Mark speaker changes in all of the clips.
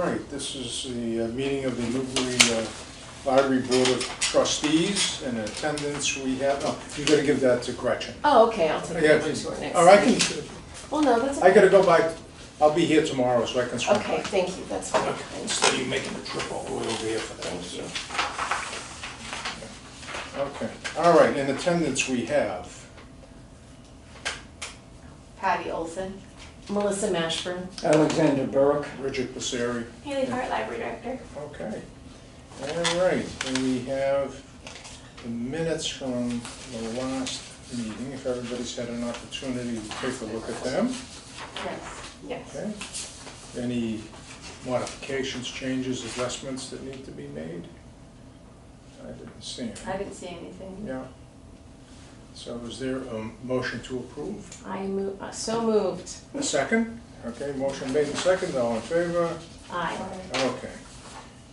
Speaker 1: right, this is the meeting of the Newbury Library Board of Trustees. In attendance we have, oh, you gotta give that to Gretchen.
Speaker 2: Oh, okay, I'll take
Speaker 1: Yeah,
Speaker 2: that one to her next.
Speaker 1: or I can,
Speaker 2: Well, no, that's
Speaker 1: I
Speaker 2: okay.
Speaker 1: gotta go by, I'll be here tomorrow, so I can swing
Speaker 2: Okay,
Speaker 1: by.
Speaker 2: thank you, that's fine.
Speaker 1: Instead of you making the trip all the way over here for that.
Speaker 2: Thank you.
Speaker 1: Okay, all right, in attendance we have,
Speaker 3: Patty Olson.
Speaker 2: Melissa Mashburn.
Speaker 4: Alexander Burke.
Speaker 1: Richard Passeri.
Speaker 5: Haley Hart, Library Director.
Speaker 1: Okay, all right, and we have the minutes from the last meeting, if everybody's had an opportunity to take a look at them.
Speaker 3: Yes.
Speaker 5: Yes.
Speaker 1: Okay. Any modifications, changes, adjustments that need to be made? I didn't see any.
Speaker 3: I didn't see anything.
Speaker 1: Yeah. So is there a motion to approve?
Speaker 2: So moved.
Speaker 1: A second? Okay, motion made and seconded, all in favor?
Speaker 2: Aye.
Speaker 1: Okay,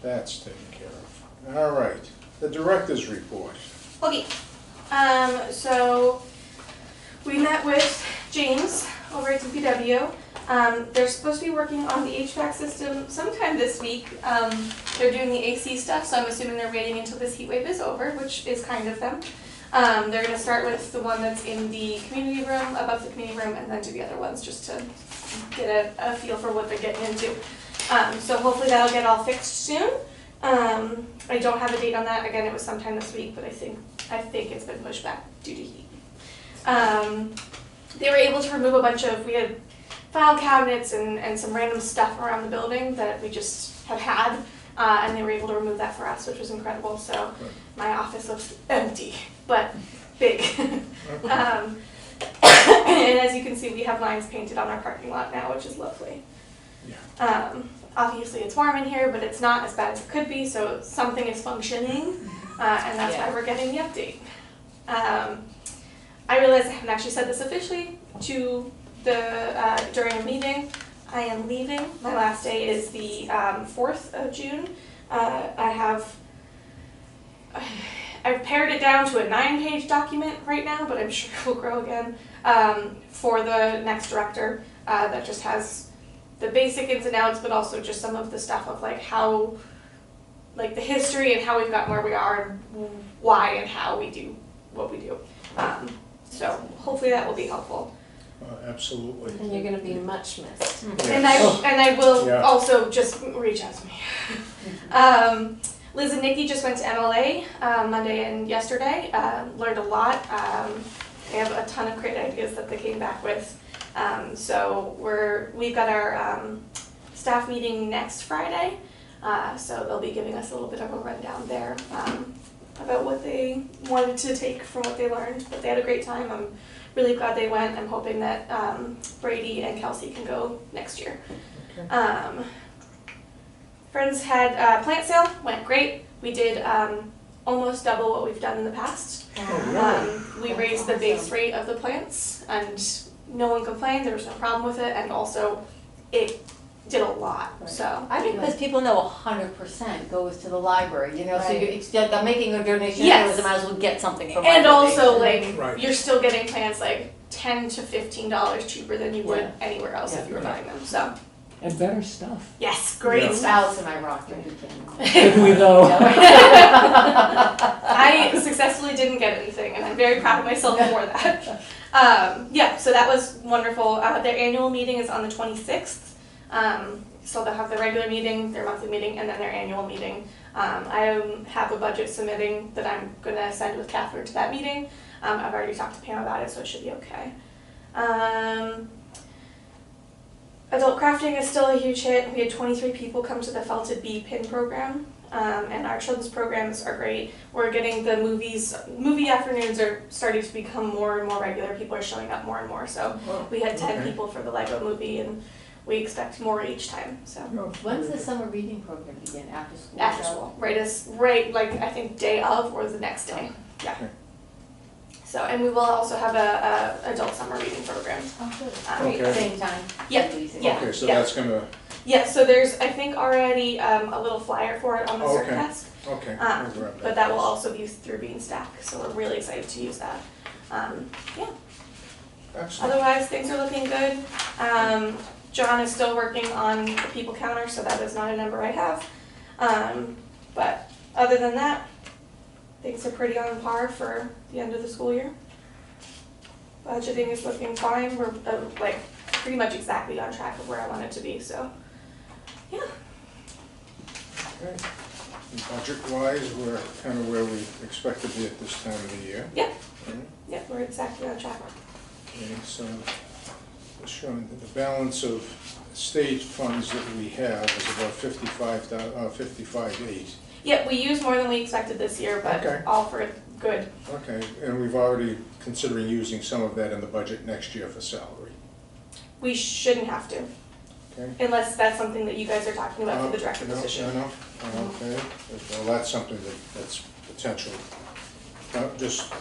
Speaker 1: that's taken care of. All right, the director's report.
Speaker 5: Okay, so we met with James over at DPW. They're supposed to be working on the HVAC system sometime this week. They're doing the AC stuff, so I'm assuming they're waiting until this heat wave is over, which is kind of them. They're gonna start with the one that's in the community room, above the community room, and then do the other ones just to get a feel for what they're getting into. So hopefully that'll get all fixed soon. I don't have a date on that. Again, it was sometime this week, but I think it's been pushed back due to heat. They were able to remove a bunch of, we had file cabinets and some random stuff around the building that we just had, and they were able to remove that for us, which was incredible. So my office looks empty, but big. And as you can see, we have lines painted on our parking lot now, which is lovely.
Speaker 1: Yeah.
Speaker 5: Obviously it's warm in here, but it's not as bad as it could be, so something is functioning, and that's why we're getting the update. I realize I haven't actually said this officially to the during a meeting. I am leaving. My last day is the 4th of June. I've pared it down to a 9-page document right now, but I'm sure it will grow again, for the next director that just has the basic ins and outs, but also just some of the stuff of like how, like the history and how we've gotten where we are and why and how we do what we do. So hopefully that will be helpful.
Speaker 1: Absolutely.
Speaker 2: And you're gonna be much missed.
Speaker 1: Yes.
Speaker 5: And I will
Speaker 1: Yeah.
Speaker 5: also just reach out to me. Liz and Nikki just went to MLA Monday and yesterday. Learned a lot. They have a ton of great ideas that they came back with. So we've got our staff meeting next Friday. So they'll be giving us a little bit of a rundown there about what they wanted to take from what they learned. But they had a great time. I'm really glad they went. I'm hoping that Brady and Kelsey can go next year.
Speaker 1: Okay.
Speaker 5: Friends had plant sale, went great. We did almost double what we've done in the past. We raised the base rate of the plants and no one complained, there was no problem with it, and also it did a lot, so.
Speaker 3: I think because people know 100% goes to the library, you know, so
Speaker 2: Right.
Speaker 3: instead of making a donation,
Speaker 5: Yes.
Speaker 3: they might as well get something from
Speaker 5: And
Speaker 3: our
Speaker 5: also
Speaker 3: donation.
Speaker 5: like,
Speaker 1: Right.
Speaker 5: you're still getting plants like $10 to $15 cheaper than you would
Speaker 3: Yeah.
Speaker 5: anywhere else if you were buying them, so.
Speaker 4: And better stuff.
Speaker 5: Yes, great
Speaker 1: Yeah.
Speaker 5: stuff.
Speaker 3: Alice and I rocked it weekend.
Speaker 4: Did we though?
Speaker 5: I successfully didn't get anything, and I'm very proud of myself for that. Yeah, so that was wonderful. Their annual meeting is on the 26th. So they'll have their regular meeting, their monthly meeting, and then their annual meeting. I have a budget submitting that I'm going to send with Catherine to that meeting. I've already talked to Pam about it, so it should be okay. Adult crafting is still a huge hit. We had 23 people come to the Felted Bee pin program, and our children's programs are great. We're getting the movie afternoons are starting to become more and more regular. People are showing up more and more. So we had 10
Speaker 1: Okay.
Speaker 5: people for the Lego movie, and we expect more each time. So
Speaker 3: When's the summer reading program begin? After school?
Speaker 5: after school, right like I think day of or the next day. Yeah.
Speaker 1: Okay.
Speaker 5: So and we will also have a adult summer reading program.
Speaker 3: Oh, good.
Speaker 1: Okay.
Speaker 3: Same time?
Speaker 5: Yeah.
Speaker 3: Yeah.
Speaker 1: Okay, so
Speaker 5: Yeah.
Speaker 1: that's gonna,
Speaker 5: Yeah, so there's, I think, already a little flyer for it on the
Speaker 1: Okay.
Speaker 5: circuit desk,
Speaker 1: okay. we'll grab
Speaker 5: but that will also be through Beanstack, so we're really excited to use that. Yeah,
Speaker 1: Excellent.
Speaker 5: otherwise, things are looking good. John is still working on the people counter, so that is not a number I have. But other than that, things are pretty on par for the end of the school year. Budgeting is looking fine. We're like pretty much exactly on track of where I want it to be, so yeah.
Speaker 1: Okay. Budget-wise, we're kind of where we expect to be at this time of the year.
Speaker 5: Yep.
Speaker 1: Right?
Speaker 5: Yep, we're exactly on track.
Speaker 1: Okay, so it's showing that the balance of state funds that we have is about 55.8.
Speaker 5: Yep, we used more than we expected this year, but
Speaker 1: Okay.
Speaker 5: all for good.
Speaker 1: Okay, and we've already considering using some of that in the budget next year for salary.
Speaker 5: We shouldn't have to,
Speaker 1: Okay.
Speaker 5: unless that's something that you guys are talking about for the director
Speaker 1: No,
Speaker 5: position.
Speaker 1: No, okay, well, that's something that's potential. Just,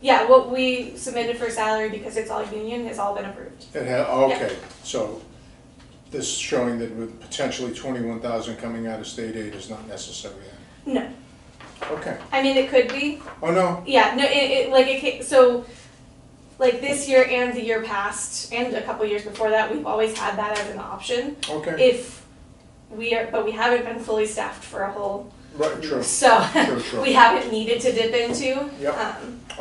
Speaker 5: Yeah, what we submitted for salary, because it's all union, has all been approved.
Speaker 1: okay, so this showing that with potentially 21,000 coming out of state aid is not necessary then?
Speaker 5: No,
Speaker 1: Okay,
Speaker 5: I mean, it could be,
Speaker 1: oh, no,
Speaker 5: yeah, no, like this year and the year past, and a couple years before that, we've always had that as an option.
Speaker 1: okay,
Speaker 5: If but we haven't been fully staffed for a whole,
Speaker 1: right, true,
Speaker 5: so
Speaker 1: true.
Speaker 5: we haven't needed to dip into.
Speaker 1: Yep.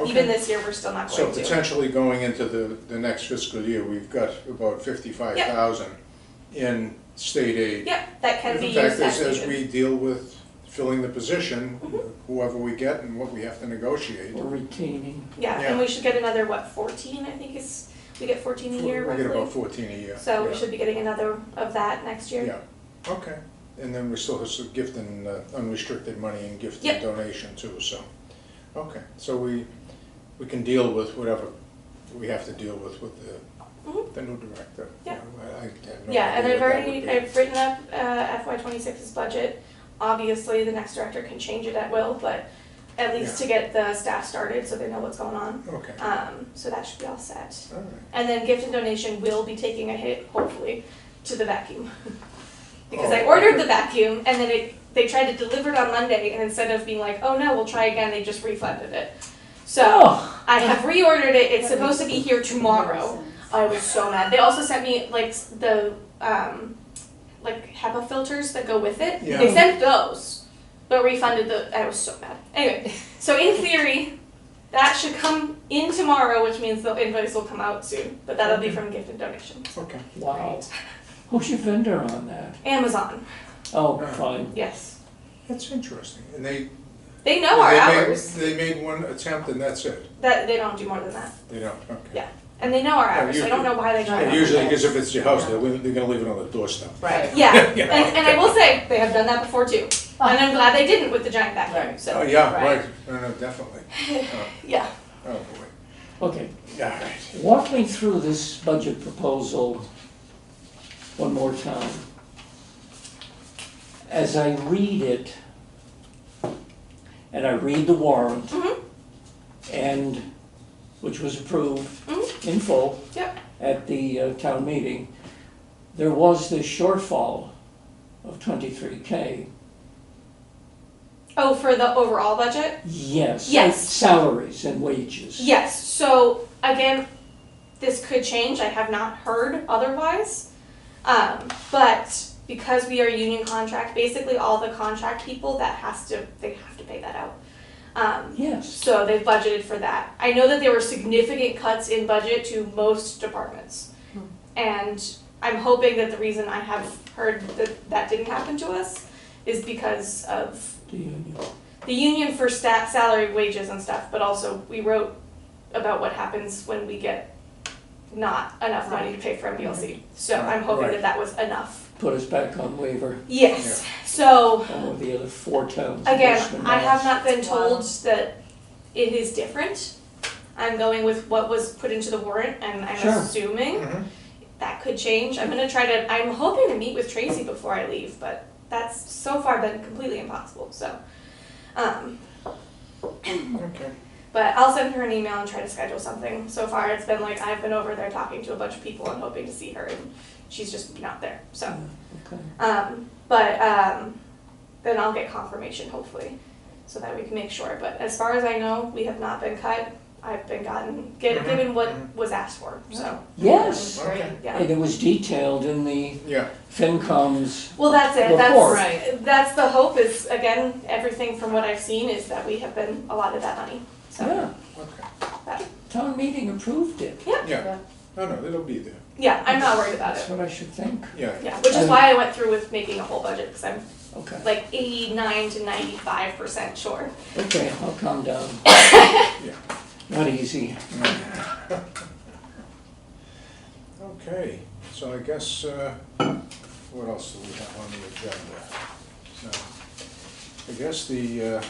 Speaker 5: Even
Speaker 1: Okay.
Speaker 5: this year, we're still not
Speaker 1: So
Speaker 5: going to.
Speaker 1: potentially going into the next fiscal year, we've got about 55,000 in state aid.
Speaker 5: Yep, that can be
Speaker 1: In
Speaker 5: used
Speaker 1: fact,
Speaker 5: as
Speaker 1: as
Speaker 5: needed.
Speaker 1: we deal with filling the position,
Speaker 5: Mhm.
Speaker 1: whoever we get and what we have to negotiate.
Speaker 4: Or retaining.
Speaker 5: Yeah,
Speaker 1: Yeah.
Speaker 5: and we should get another, 14, I think we get 14 a year
Speaker 1: We get about
Speaker 5: roughly.
Speaker 1: 14 a year.
Speaker 5: So we
Speaker 1: yeah.
Speaker 5: should be getting another of that next year.
Speaker 1: Yeah, okay. And then we still have some gift and unrestricted money and gift
Speaker 5: Yep.
Speaker 1: and donation too, so. Okay, so we can deal with whatever we have to deal with
Speaker 5: Mhm.
Speaker 1: the new director.
Speaker 5: Yeah.
Speaker 1: I have no
Speaker 5: Yeah, and
Speaker 1: idea
Speaker 5: I've
Speaker 1: what that
Speaker 5: already,
Speaker 1: would be.
Speaker 5: I've written up FY26's budget. Obviously, the next director can change it at will, but at least to get the staff started so they know what's going on.
Speaker 1: Okay,
Speaker 5: So that should be all set.
Speaker 1: all right.
Speaker 5: And then gift and donation will be taking a hit, hopefully, to the vacuum. Because I
Speaker 1: Oh,
Speaker 5: ordered
Speaker 1: okay.
Speaker 5: the vacuum and then they tried to deliver it on Monday, and instead of being like, oh no, we'll try again, they just refunded it. So
Speaker 4: Oh.
Speaker 5: I have reordered it, it's supposed to be here tomorrow. I was so mad. They also sent me like the like HEPA filters that go with it.
Speaker 1: Yeah.
Speaker 5: They sent those, but refunded I was so mad. Anyway, so in theory, that should come in tomorrow, which means the invoice will come out soon, but that'll be from gift and donation.
Speaker 1: Okay.
Speaker 4: Wow. Who's your vendor on that?
Speaker 5: Amazon,
Speaker 4: Oh,
Speaker 1: Ah.
Speaker 4: fine.
Speaker 5: yes.
Speaker 1: That's interesting. And
Speaker 5: They know our
Speaker 1: they
Speaker 5: hours.
Speaker 1: They made one attempt and that's it.
Speaker 5: That they don't do more than that,
Speaker 1: They don't, okay.
Speaker 5: Yeah. and they know our hours. So I don't know why they
Speaker 1: Yeah,
Speaker 5: don't.
Speaker 1: usually, because if it's your house, they're gonna leave it on the doorstep.
Speaker 3: Right.
Speaker 5: Yeah,
Speaker 1: Yeah.
Speaker 5: and I will say they have done that before too, and I'm glad they didn't with the giant vacuum.
Speaker 3: Right.
Speaker 1: Oh,
Speaker 5: So
Speaker 1: yeah,
Speaker 3: Right.
Speaker 1: right. No, definitely.
Speaker 5: yeah,
Speaker 1: Oh, boy.
Speaker 4: Okay,
Speaker 1: Yeah, all right.
Speaker 4: walk me through this budget proposal one more time. As I read it, and I read the warrant,
Speaker 5: Mhm.
Speaker 4: and, which was approved
Speaker 5: Mhm.
Speaker 4: in full
Speaker 5: Yep.
Speaker 4: at the town meeting, there was this shortfall of 23K.
Speaker 5: Oh, for the overall budget?
Speaker 4: Yes.
Speaker 5: Yes.
Speaker 4: Salaries and wages.
Speaker 5: Yes, so again, this could change, I have not heard otherwise. But because we are a union contract, basically all the contract people they have to pay that out.
Speaker 4: Yes.
Speaker 5: So they've budgeted for that. I know that there were significant cuts in budget to most departments. And I'm hoping that the reason I have heard that didn't happen to us is because of
Speaker 4: The union.
Speaker 5: the union for staff, salary, wages and stuff, but also we wrote about what happens when we get not enough money to pay for MBLC. So I'm hoping
Speaker 1: Right.
Speaker 5: that that was enough.
Speaker 4: Put us back on waiver,
Speaker 5: Yes, so
Speaker 4: all of the other 4 towns.
Speaker 5: again,
Speaker 4: Western
Speaker 5: I have
Speaker 4: Mass.
Speaker 5: not been told
Speaker 3: Wow.
Speaker 5: that it is different. I'm going with what was put into the warrant and I'm
Speaker 4: Sure.
Speaker 5: assuming
Speaker 1: Mhm.
Speaker 5: that could change. I'm hoping to meet with Tracy before I leave, but that's so far been completely impossible, so.
Speaker 1: Okay.
Speaker 5: But I'll send her an email and try to schedule something. So far, it's been like I've been over there talking to a bunch of people and hoping to see her, and she's just not there. So,
Speaker 4: Okay.
Speaker 5: then I'll get confirmation hopefully, so that we can make sure. But as far as I know, we have not been cut, I've been given what was asked for, so.
Speaker 4: Yes,
Speaker 1: Okay.
Speaker 5: Yeah.
Speaker 4: and it was detailed in the
Speaker 1: Yeah,
Speaker 4: FinCom's
Speaker 5: Well, that's it.
Speaker 4: report.
Speaker 5: That's the hope is, again, everything from what I've seen is that we have been allotted that money, so.
Speaker 4: Yeah,
Speaker 1: okay,
Speaker 4: town meeting approved it.
Speaker 1: yeah. No, it'll be there.
Speaker 5: Yeah, I'm not worried about
Speaker 4: That's
Speaker 5: it.
Speaker 4: what I should think.
Speaker 1: Yeah,
Speaker 5: Yeah, which is why I went through with making a whole budget, because I'm
Speaker 4: Okay,
Speaker 5: like 89 to 95% sure.
Speaker 4: okay, I'll calm down.
Speaker 1: yeah.
Speaker 4: Not easy.
Speaker 1: Okay, so I guess, what else do we have on the agenda? So, I guess the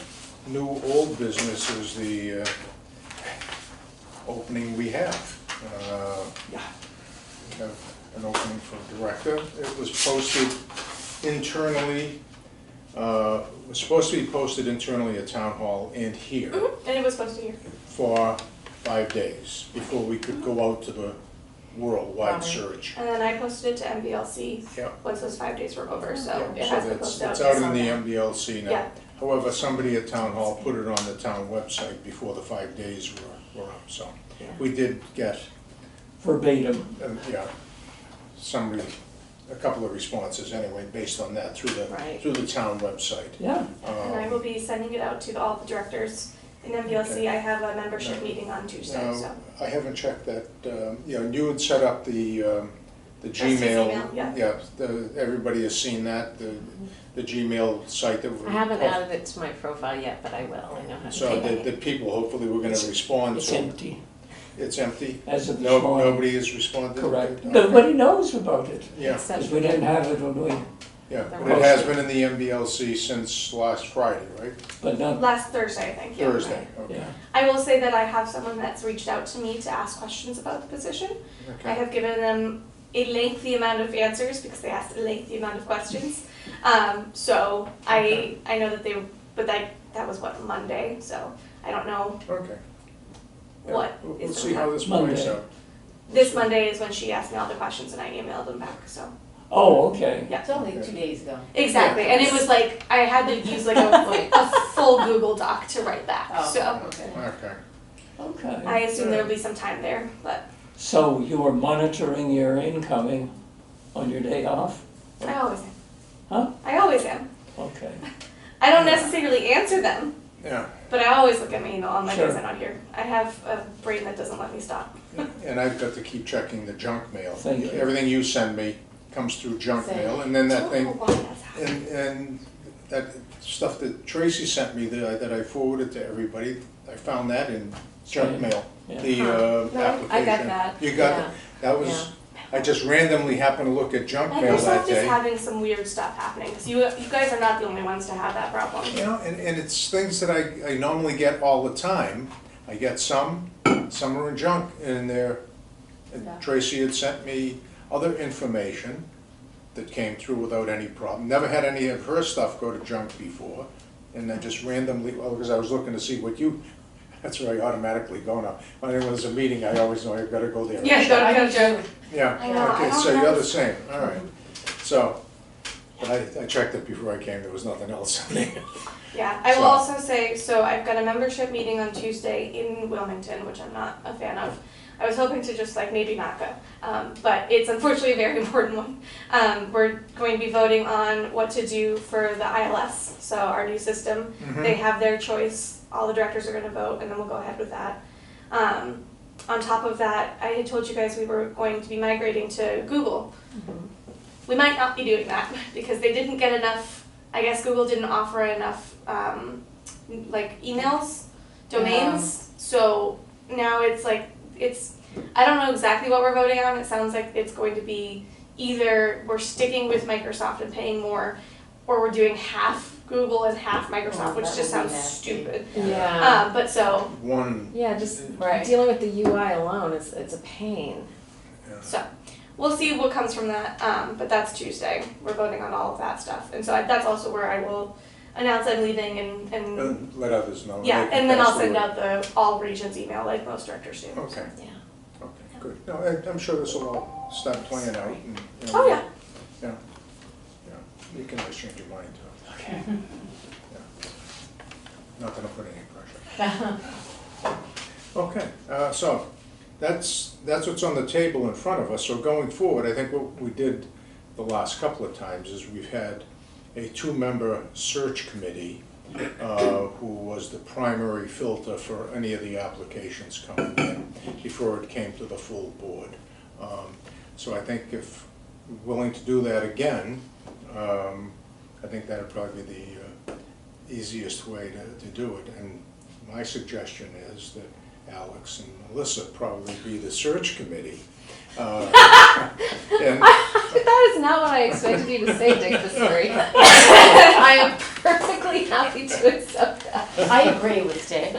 Speaker 1: new old business is the opening we have.
Speaker 4: Yeah.
Speaker 1: We have an opening for director. It was posted internally, was supposed to be posted internally at Town Hall and here
Speaker 5: And it was supposed to be here.
Speaker 1: for 5 days before we could go out to the worldwide
Speaker 2: Right.
Speaker 1: search.
Speaker 5: And then I posted it to MBLC
Speaker 1: Yeah.
Speaker 5: once those 5 days were over, so
Speaker 1: Yeah,
Speaker 5: it
Speaker 1: so
Speaker 5: has been
Speaker 1: that's-
Speaker 5: posted out.
Speaker 1: it's out
Speaker 5: I saw
Speaker 1: in the
Speaker 5: that.
Speaker 1: MBLC now.
Speaker 5: Yeah.
Speaker 1: However, somebody at Town Hall put it on the town website before the 5 days were up, so
Speaker 2: Yeah.
Speaker 1: we did get,
Speaker 4: Verbatim.
Speaker 1: yeah, a couple of responses anyway, based on that through
Speaker 2: Right.
Speaker 1: the town website.
Speaker 4: Yeah,
Speaker 5: And I will be sending it out to all the directors in MBLC.
Speaker 1: Okay.
Speaker 5: I have a membership
Speaker 1: No.
Speaker 5: meeting on Tuesday,
Speaker 1: Now,
Speaker 5: so.
Speaker 1: I haven't checked that, you know, you had set up the
Speaker 5: Trustees
Speaker 1: Gmail.
Speaker 5: email, yeah.
Speaker 1: Everybody has seen that, the Gmail site that.
Speaker 2: I haven't added it to my profile yet, but I will. I know how to
Speaker 1: So
Speaker 2: do
Speaker 1: the
Speaker 2: it.
Speaker 1: people hopefully were gonna respond
Speaker 4: it's
Speaker 1: to.
Speaker 4: empty,
Speaker 1: It's empty?
Speaker 4: as of this
Speaker 1: No,
Speaker 4: morning.
Speaker 1: nobody has responded?
Speaker 4: Correct.
Speaker 1: Okay.
Speaker 4: Nobody knows about it,
Speaker 1: Yeah,
Speaker 2: Except
Speaker 4: because we didn't have it when we,
Speaker 1: yeah,
Speaker 2: The
Speaker 1: but it has been in the MBLC since last Friday, right?
Speaker 4: but not,
Speaker 5: Last Thursday, I think, yeah.
Speaker 1: Thursday, okay.
Speaker 4: yeah.
Speaker 5: I will say that I have someone that's reached out to me to ask questions about the position. I
Speaker 1: Okay.
Speaker 5: have given them a lengthy amount of answers because they asked a lengthy amount of questions. So
Speaker 1: Okay.
Speaker 5: I know that but that was what, Monday, so I don't know.
Speaker 1: Okay. Yeah,
Speaker 5: What
Speaker 1: we'll
Speaker 5: is
Speaker 1: see
Speaker 5: the-
Speaker 1: how this
Speaker 4: Monday.
Speaker 1: plays out.
Speaker 5: This Monday is when she asked me all the questions and I emailed them back, so.
Speaker 4: Oh, okay.
Speaker 5: Yeah.
Speaker 3: It's only 2 days ago.
Speaker 5: Exactly, and it was like, I had to use like a full Google Doc to write back,
Speaker 3: Oh,
Speaker 5: so.
Speaker 3: okay.
Speaker 1: Okay.
Speaker 4: Okay.
Speaker 5: I assume there'll be some time there, but
Speaker 4: So you are monitoring your incoming on your day off?
Speaker 5: I always am.
Speaker 4: Huh?
Speaker 5: I always am.
Speaker 4: Okay.
Speaker 5: I don't necessarily answer them,
Speaker 1: Yeah,
Speaker 5: but I always look at my email on my
Speaker 4: Sure.
Speaker 5: days I'm not here. I have a brain that doesn't let me stop.
Speaker 1: and I've got to keep checking the junk mail.
Speaker 4: Thank you.
Speaker 1: Everything you send me comes through junk
Speaker 3: Same.
Speaker 1: mail, and then that
Speaker 5: I
Speaker 1: thing,
Speaker 5: don't know why that's happening.
Speaker 1: and that stuff that Tracy sent me that I forwarded to everybody, I found that in junk
Speaker 4: Same.
Speaker 1: mail.
Speaker 4: Yeah.
Speaker 1: The
Speaker 2: No,
Speaker 1: application.
Speaker 2: I got that.
Speaker 1: You got
Speaker 2: Yeah.
Speaker 1: it? That was, I just randomly happened to look at junk mail that
Speaker 5: Microsoft is
Speaker 1: day.
Speaker 5: having some weird stuff happening, because you guys are not the only ones to have that problem.
Speaker 1: You know, and it's things that I normally get all the time. I get some are in junk, and
Speaker 3: Yeah.
Speaker 1: Tracy had sent me other information that came through without any problem. Never had any of her stuff go to junk before, and then just randomly, well, because I was looking to see what you, that's where I automatically go now. When there's a meeting, I always know I've gotta go there.
Speaker 5: Yeah, go to joke.
Speaker 1: Yeah,
Speaker 5: I know, I
Speaker 1: okay,
Speaker 5: don't
Speaker 1: so
Speaker 5: know.
Speaker 1: you're the same, all right. So, but I checked it before I came, there was nothing else in there.
Speaker 5: Yeah, I will
Speaker 1: So-
Speaker 5: also say, so I've got a membership meeting on Tuesday in Wilmington, which I'm not a fan of. I was hoping to just like maybe not go, but it's unfortunately a very important one. We're going to be voting on what to do for the ILS, so our new system. They have their choice, all the directors are gonna vote, and then we'll go ahead with that. On top of that, I had told you guys we were going to be migrating to Google. We might not be doing that, because they didn't get enough, I guess Google didn't offer enough, like emails, domains, so now it's like, I don't know exactly what we're voting on, it sounds like it's going to be either we're sticking with Microsoft and paying more, or we're doing half Google and half Microsoft,
Speaker 3: Oh,
Speaker 5: which
Speaker 3: that
Speaker 5: just
Speaker 3: would be
Speaker 5: sounds
Speaker 3: nasty.
Speaker 5: stupid.
Speaker 2: Yeah.
Speaker 5: But so,
Speaker 2: Yeah, just
Speaker 3: Right.
Speaker 2: dealing with the UI alone, it's a pain.
Speaker 5: so, we'll see what comes from that, but that's Tuesday, we're voting on all of that stuff, and so that's also where I will announce I'm leaving and
Speaker 1: Let others know.
Speaker 5: yeah,
Speaker 1: They can
Speaker 5: and then
Speaker 1: pass
Speaker 5: I'll
Speaker 1: the
Speaker 5: send
Speaker 1: word.
Speaker 5: out the all regions email like most directors do.
Speaker 1: Okay,
Speaker 2: Yeah.
Speaker 1: okay, good. No, I'm sure this will all start playing out and, you know.
Speaker 5: Oh, yeah.
Speaker 1: Yeah, yeah, you can always change your mind too.
Speaker 4: Okay.
Speaker 1: Not gonna put any pressure. Okay, so that's what's on the table in front of us. So going forward, I think what we did the last couple of times is we've had a 2-member search committee who was the primary filter for any of the applications coming in before it came to the full board. So I think if we're willing to do that again, I think that'd probably be the easiest way to do it. And my suggestion is that Alex and Melissa probably be the search committee. And
Speaker 2: That is not what I expected you to say, Dick Fisbury. I am perfectly happy to accept that.
Speaker 3: I agree with Dick.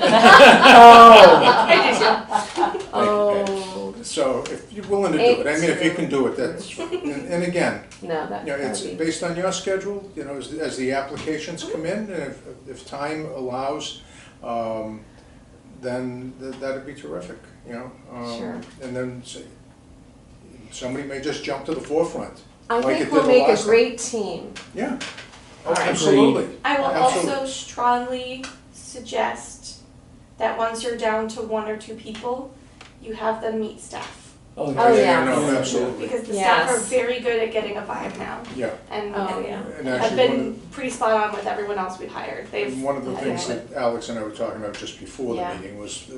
Speaker 2: Oh,
Speaker 1: so if you're willing to do it, I mean, if you can do it, that's fine. And again,
Speaker 2: no, that
Speaker 1: you know, it's
Speaker 2: would be,
Speaker 1: based on your schedule, you know, as the applications come in, and if time allows, then that'd be terrific, you know?
Speaker 2: Sure.
Speaker 1: And then somebody may just jump to the forefront.
Speaker 2: I
Speaker 1: like
Speaker 2: think
Speaker 1: it
Speaker 2: we'll
Speaker 1: did the
Speaker 2: make a
Speaker 1: last time.
Speaker 2: great team.
Speaker 1: Yeah,
Speaker 2: All right.
Speaker 1: absolutely.
Speaker 5: I will
Speaker 1: Absolutely.
Speaker 5: also strongly suggest that once you're down to 1 or 2 people, you have them meet staff.
Speaker 4: Oh,
Speaker 2: Oh, yeah.
Speaker 1: No, absolutely,
Speaker 5: Because the staff are
Speaker 2: Yes.
Speaker 5: very good at getting a vibe now.
Speaker 1: yeah.
Speaker 5: And,
Speaker 2: Oh,
Speaker 5: and
Speaker 2: yeah.
Speaker 1: And
Speaker 5: have
Speaker 1: actually,
Speaker 5: been pretty spot on with everyone else we've hired. They've
Speaker 1: one of the things
Speaker 5: yeah.
Speaker 1: that Alex and I were talking about just before the
Speaker 2: Yeah.
Speaker 1: meeting was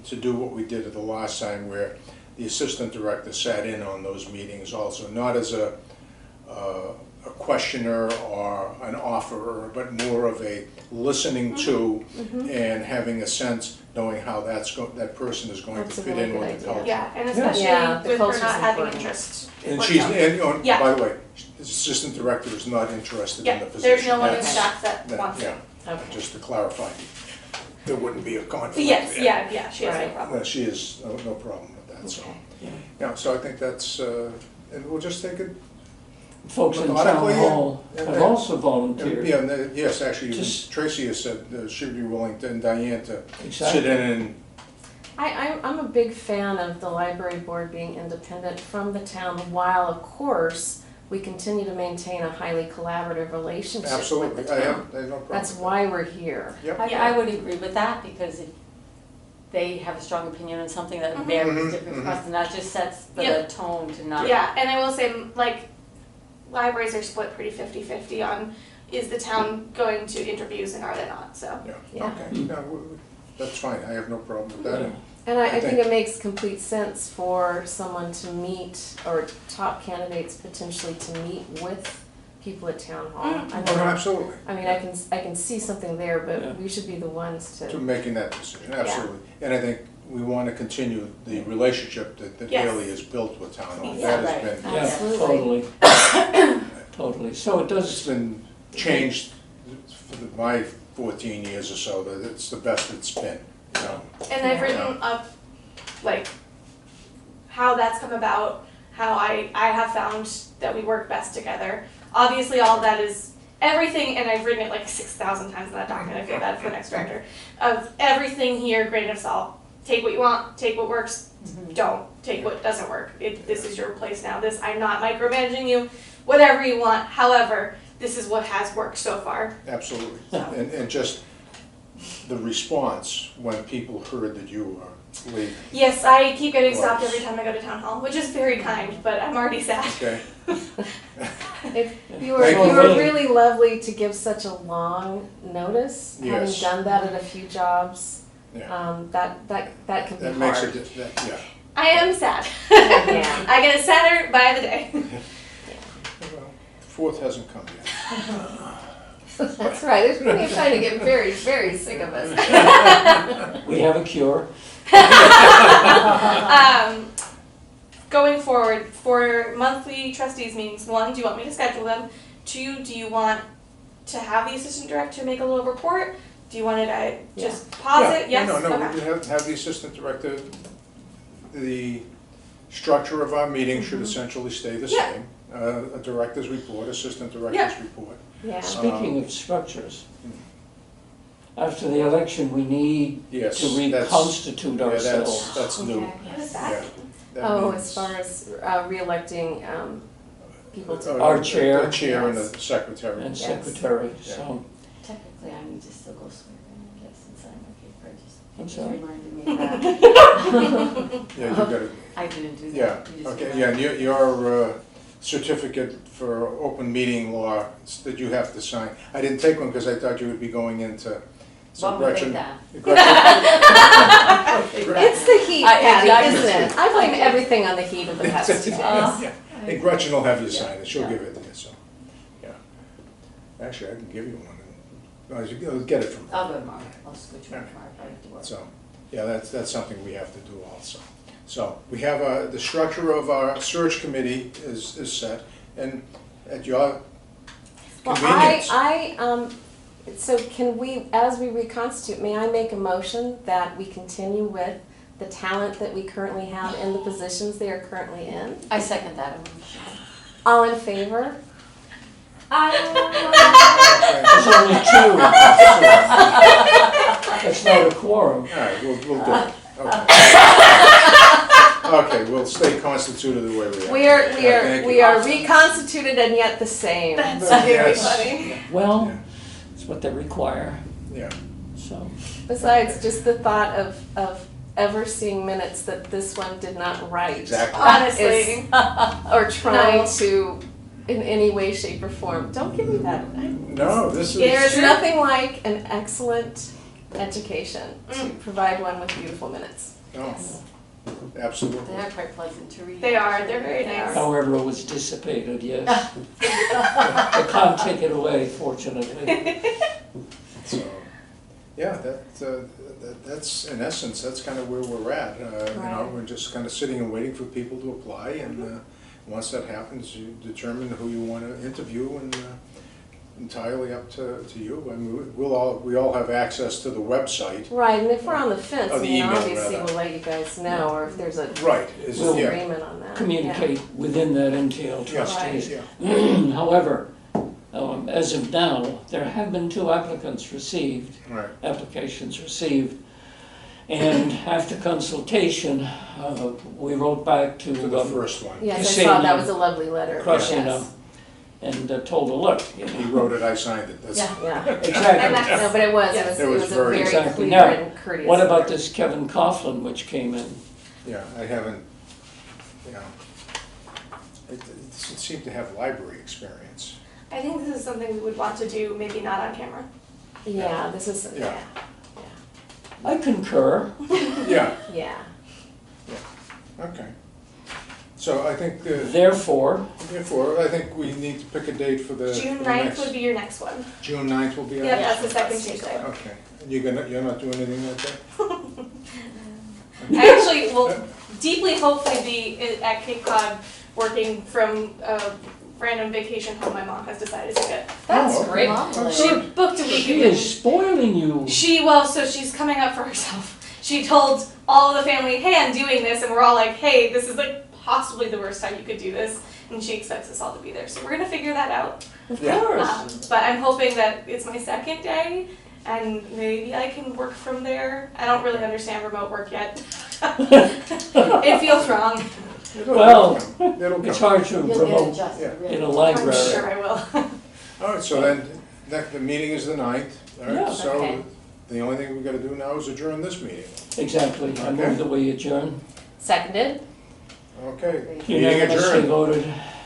Speaker 1: to do what we did at the last time, where the assistant director sat in on those meetings also, not as a questioner or an offerer, but more of a listening to and having a sense, knowing how that person is going
Speaker 2: That's
Speaker 1: to
Speaker 2: a
Speaker 1: fit
Speaker 2: really
Speaker 1: in
Speaker 2: good
Speaker 1: with
Speaker 2: idea.
Speaker 1: the culture.
Speaker 5: Yeah, and especially
Speaker 2: Yeah, the
Speaker 5: with her
Speaker 2: culture's
Speaker 5: not having
Speaker 2: important.
Speaker 5: interest.
Speaker 1: And
Speaker 5: Works
Speaker 1: she's,
Speaker 5: out.
Speaker 1: and, oh,
Speaker 5: Yeah.
Speaker 1: by the way, the assistant director is not interested in
Speaker 5: Yeah,
Speaker 1: the position.
Speaker 5: there's no one in
Speaker 1: That's-
Speaker 5: staff that wants it.
Speaker 1: Yeah,
Speaker 2: Okay.
Speaker 1: just to clarify, there wouldn't be a conflict.
Speaker 5: Yes,
Speaker 1: there.
Speaker 5: yeah, she has no
Speaker 2: Right.
Speaker 5: problem.
Speaker 1: No, she is, no problem with that, so.
Speaker 2: Okay.
Speaker 1: Yeah, so I think that's, and we'll just take it.
Speaker 4: Folks in town
Speaker 1: Methodically,
Speaker 4: hall
Speaker 1: and-
Speaker 4: have also volunteered.
Speaker 1: Yeah, and, yes, actually,
Speaker 4: Just-
Speaker 1: Tracy has said she'd be willing to, and Diane to
Speaker 4: Exactly.
Speaker 1: sit in and,
Speaker 2: I'm a big fan of the library board being independent from the town, while of course, we continue to maintain a highly collaborative relationship with
Speaker 1: absolutely,
Speaker 2: the
Speaker 1: I
Speaker 2: town.
Speaker 1: have no problem.
Speaker 2: That's
Speaker 1: with
Speaker 2: why we're here.
Speaker 1: Yep.
Speaker 3: I would agree with that, because if they have a strong opinion on something that varies
Speaker 1: Mhm,
Speaker 3: different from
Speaker 1: mhm.
Speaker 3: us, and that just sets the
Speaker 5: Yeah.
Speaker 3: tone to not.
Speaker 5: Yeah, and I will say, like, libraries are split pretty 50-50 on, is the town going to interviews and are they not, so.
Speaker 1: that.
Speaker 2: Yeah.
Speaker 1: Yeah, okay, no, that's fine, I have no problem with that. And
Speaker 2: And I think
Speaker 1: think-
Speaker 2: it makes complete sense for someone to meet, or top candidates potentially to meet with people at town hall.
Speaker 5: Mm.
Speaker 2: I
Speaker 1: Oh, no,
Speaker 2: mean,
Speaker 1: absolutely.
Speaker 2: I can see something there,
Speaker 4: Yeah.
Speaker 2: but we should be the ones
Speaker 1: To
Speaker 2: to,
Speaker 1: making that decision, absolutely. And I think we want to continue the relationship that
Speaker 5: Yes.
Speaker 1: Haley has built with Town Hall.
Speaker 5: Yeah,
Speaker 1: That has
Speaker 3: right.
Speaker 1: been,
Speaker 4: Yeah,
Speaker 2: Absolutely.
Speaker 4: totally. Totally. So it
Speaker 1: it's
Speaker 4: does,
Speaker 1: been changed for my 14 years or so, that it's the best it's been, you know.
Speaker 5: And I've written up, like, how that's come about, how I have found that we work best together. Obviously, all of that is everything, and I've written it like 6,000 times in that document, I feel bad for the next director, of everything here, grain of salt. Take what you want, take what works, don't take what doesn't work. This is your place now. I'm not micromanaging you, whatever you want. However, this is what has worked so far.
Speaker 1: Absolutely. And just the response when people heard that you were leaving,
Speaker 5: Yes, I keep getting stopped
Speaker 1: Was.
Speaker 5: every time I go to town hall, which is very kind, but I'm already sad.
Speaker 1: okay?
Speaker 2: you
Speaker 1: Thank
Speaker 2: were
Speaker 1: you.
Speaker 2: really lovely to give such a long notice, having
Speaker 1: Yes.
Speaker 2: done that at a few jobs.
Speaker 1: Yeah.
Speaker 2: That can be
Speaker 1: That
Speaker 2: hard.
Speaker 1: makes it, yeah.
Speaker 5: I am sad.
Speaker 2: Yeah.
Speaker 5: I get sadder by the day.
Speaker 1: Well, fourth hasn't come yet.
Speaker 2: That's right, there's plenty of time to get very, very sick of us.
Speaker 4: we have a cure.
Speaker 5: Going forward, for monthly trustees meetings, 1, do you want me to schedule them? 2, do you want to have the assistant director make a little report? Do you want to just pause it? Yes?
Speaker 1: No, we
Speaker 5: Okay.
Speaker 1: could have the assistant director, the structure of our meeting should essentially stay the
Speaker 5: Yeah.
Speaker 1: same. A director's report, assistant director's
Speaker 5: Yeah.
Speaker 1: report.
Speaker 2: Yeah.
Speaker 4: Speaking of structures, after the election, we need
Speaker 1: Yes,
Speaker 4: to
Speaker 1: that's-
Speaker 4: reconstitute
Speaker 1: Yeah,
Speaker 4: ourselves.
Speaker 1: that's new.
Speaker 2: Okay.
Speaker 5: What is that?
Speaker 1: Yeah. That
Speaker 2: Oh,
Speaker 1: means,
Speaker 2: as far as re-electing people to.
Speaker 4: Our chair.
Speaker 1: The chair and
Speaker 2: Yes.
Speaker 1: the secretary.
Speaker 4: And
Speaker 2: Yes.
Speaker 4: secretary,
Speaker 1: Yeah.
Speaker 4: so,
Speaker 3: Technically, I need to still go swear in, I guess, and sign my paper, just.
Speaker 4: I'm
Speaker 3: You
Speaker 4: sorry.
Speaker 3: reminded me of that.
Speaker 1: Yeah, you gotta,
Speaker 3: I didn't do that.
Speaker 1: yeah,
Speaker 3: You just
Speaker 1: okay,
Speaker 3: did
Speaker 1: yeah,
Speaker 3: that.
Speaker 1: and your certificate for open meeting law that you have to sign. I didn't take one because I thought you would be going into, so
Speaker 3: What would
Speaker 1: Gretchen.
Speaker 3: take that?
Speaker 2: It's the heat, Patty,
Speaker 3: exactly.
Speaker 2: isn't it? I blame everything on the heat of the past 2 days.
Speaker 1: Yeah. Hey, Gretchen will have you sign it, she'll
Speaker 3: Yeah.
Speaker 1: give it to you, so, yeah. Actually, I can give you one, you'll get it from her.
Speaker 3: I'll go tomorrow. I'll switch one tomorrow if I have to work.
Speaker 1: So, yeah, that's something we have to do also. So, we have, the structure of our search committee is set, and at your
Speaker 2: Well,
Speaker 1: convenience.
Speaker 2: So can we, as we reconstitute, may I make a motion that we continue with the talent that we currently have in the positions they are currently in?
Speaker 3: I second that emotion.
Speaker 2: All in favor?
Speaker 4: There's only two. That's not a quorum.
Speaker 1: All right, we'll do it, okay. Okay, we'll stay constituted the way we are.
Speaker 2: We are reconstituted and yet the same.
Speaker 5: That's
Speaker 1: But
Speaker 5: very
Speaker 1: yes.
Speaker 5: funny.
Speaker 4: Well,
Speaker 1: Yeah.
Speaker 4: it's what they require,
Speaker 1: Yeah,
Speaker 4: so.
Speaker 2: Besides, just the thought of ever seeing minutes that this one did not write.
Speaker 1: exactly.
Speaker 5: Honestly.
Speaker 2: Or trying
Speaker 5: No.
Speaker 2: to, in any way, shape, or form. Don't give me that.
Speaker 1: No, this
Speaker 2: There's
Speaker 1: is,
Speaker 2: nothing like an excellent education to
Speaker 5: Mm.
Speaker 2: provide one with beautiful minutes.
Speaker 1: no, absolutely.
Speaker 3: They are quite pleasant to read.
Speaker 5: They are, they're very nice.
Speaker 4: However, it was dissipated, yes. I can't take it away, fortunately.
Speaker 1: So, yeah, that's, in essence, that's kind of where we're at. You know,
Speaker 2: Right.
Speaker 1: we're just kind of sitting and waiting for people to apply, and once that happens, you determine who you want to interview, and entirely up to you. I mean, we all have access to the website.
Speaker 2: Right, and if we're on the fence,
Speaker 1: Oh,
Speaker 2: I
Speaker 1: the
Speaker 2: mean,
Speaker 1: email,
Speaker 2: obviously
Speaker 1: rather.
Speaker 2: we'll let you guys know, or if there's a
Speaker 1: Right, is,
Speaker 4: Well,
Speaker 1: yeah,
Speaker 2: agreement on that.
Speaker 4: Communicate within that entail
Speaker 1: yeah,
Speaker 4: trustees.
Speaker 1: yeah,
Speaker 4: However, as of now, there have been 2 applicants received,
Speaker 1: right,
Speaker 4: applications received. And after consultation, we wrote back
Speaker 1: to the first one.
Speaker 2: Yes, I
Speaker 4: Just
Speaker 2: saw
Speaker 4: saying,
Speaker 2: that was a lovely letter.
Speaker 4: Cross, you
Speaker 2: Yes.
Speaker 4: know, and told her, look, you
Speaker 1: He
Speaker 4: know,
Speaker 1: wrote it, I signed it. That's,
Speaker 3: Yeah.
Speaker 2: Yeah.
Speaker 4: exactly.
Speaker 2: No, but it was
Speaker 1: It
Speaker 2: a
Speaker 1: was very-
Speaker 2: very
Speaker 4: Exactly.
Speaker 2: clear
Speaker 4: Now,
Speaker 2: and courteous.
Speaker 4: What about
Speaker 2: letter.
Speaker 4: this Kevin Coughlin, which came in?
Speaker 1: yeah, I haven't, you know, it seemed to have library experience.
Speaker 5: I think this is something we would want to do, maybe not on camera.
Speaker 2: Yeah, this is,
Speaker 1: Yeah.
Speaker 2: yeah,
Speaker 4: I concur.
Speaker 1: Yeah,
Speaker 2: yeah.
Speaker 1: okay. So I think,
Speaker 4: Therefore,
Speaker 1: therefore, I think we need to pick a date for the.
Speaker 5: June
Speaker 1: for the
Speaker 5: 9th
Speaker 1: next-
Speaker 5: would be your next one.
Speaker 1: June 9th will be our
Speaker 5: Yep,
Speaker 1: next
Speaker 5: that's the
Speaker 1: one?
Speaker 5: second Tuesday.
Speaker 1: Okay, and you're not doing anything that day?
Speaker 5: I actually will deeply hopefully be at Cape Cod working from a random vacation home my mom has decided to get.
Speaker 2: That's
Speaker 1: Oh, okay.
Speaker 2: great.
Speaker 3: Lovely.
Speaker 5: She booked a week.
Speaker 4: she is spoiling you.
Speaker 5: So she's coming up for herself. She told all the family, hey, I'm doing this, and we're all like, hey, this is like possibly the worst time you could do this, and she expects us all to be there. So we're gonna figure that out.
Speaker 4: Of
Speaker 1: Yeah.
Speaker 4: course.
Speaker 5: But I'm hoping that it's my second day, and maybe I can work from there. I don't really understand remote work yet. It feels wrong.
Speaker 4: Well,
Speaker 1: It'll come.
Speaker 4: It's hard to
Speaker 3: You'll get
Speaker 4: promote
Speaker 3: adjusted,
Speaker 1: Yeah.
Speaker 3: really.
Speaker 4: in a
Speaker 5: I'm
Speaker 4: library.
Speaker 5: sure I will.
Speaker 1: All right, so then, the meeting is the 9th, all right,
Speaker 4: Yeah.
Speaker 1: so
Speaker 2: Okay.
Speaker 1: the only thing we gotta do now is adjourn this meeting.
Speaker 4: Exactly. I
Speaker 1: Okay.
Speaker 4: move that we adjourn.
Speaker 2: Seconded?
Speaker 1: Okay,
Speaker 3: Great.
Speaker 1: meeting
Speaker 4: Unanimously
Speaker 1: adjourned.
Speaker 4: voted.